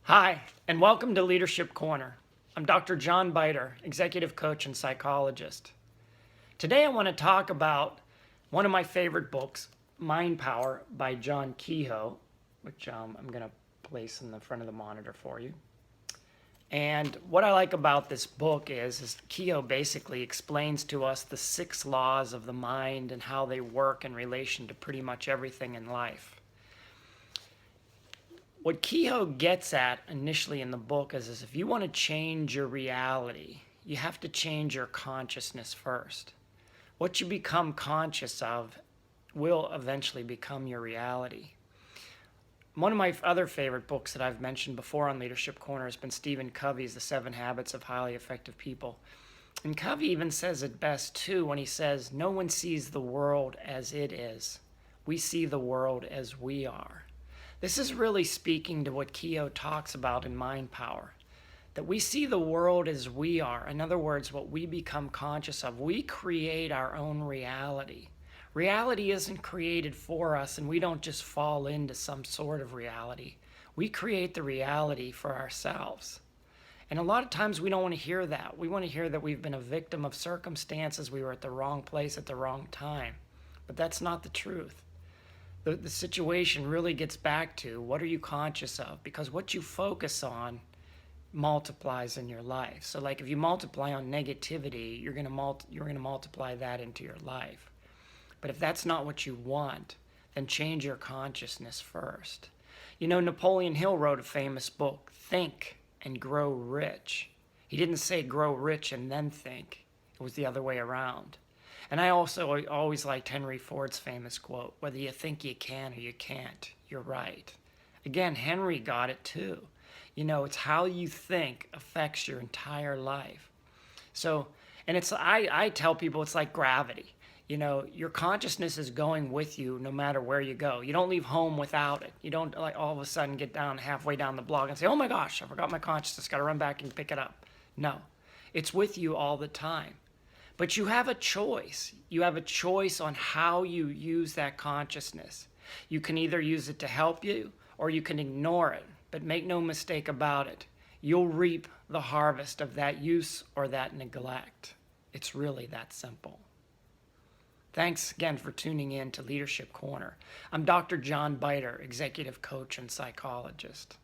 Hi, and welcome to Leadership Corner. I'm Dr. John Beiter, executive coach and psychologist. Today I want to talk about one of my favorite books, Mind Power by John Kehoe, which I'm going to place in the front of the monitor for you. And what I like about this book is Kehoe basically explains to us the 6 laws of the mind and how they work in relation to pretty much everything in life. What Kehoe gets at initially in the book is if you want to change your reality, you have to change your consciousness first. What you become conscious of will eventually become your reality. One of my other favorite books that I've mentioned before on Leadership Corner has been Stephen Covey's The 7 Habits of Highly Effective People. And Covey even says it best too when he says, no one sees the world as it is. We see the world as we are. This is really speaking to what Kehoe talks about in Mind Power, that we see the world as we are. In other words, what we become conscious of. We create our own reality. Reality isn't created for us, and we don't just fall into some sort of reality. We create the reality for ourselves. And a lot of times we don't want to hear that. We want to hear that we've been a victim of circumstances, we were at the wrong place at the wrong time. But that's not the truth. The situation really gets back to what are you conscious of? Because what you focus on multiplies in your life. So like if you multiply on negativity, you're going to multiply that into your life. But if that's not what you want, then change your consciousness first. You know, Napoleon Hill wrote a famous book, Think and Grow Rich. He didn't say grow rich and then think. It was the other way around. And I also always liked Henry Ford's famous quote, whether you think you can or you can't, you're right. Again, Henry got it too. You know, it's how you think affects your entire life. So, and I tell people it's like gravity. You know, your consciousness is going with you no matter where you go. You don't leave home without it. You don't like all of a sudden get down halfway down the block and say, oh my gosh, I forgot my consciousness, got to run back and pick it up. No, it's with you all the time. But you have a choice. You have a choice on how you use that consciousness. You can either use it to help you or you can ignore it. But make no mistake about it. You'll reap the harvest of that use or that neglect. It's really that simple. Thanks again for tuning in to Leadership Corner. I'm Dr. John Beiter, executive coach and psychologist.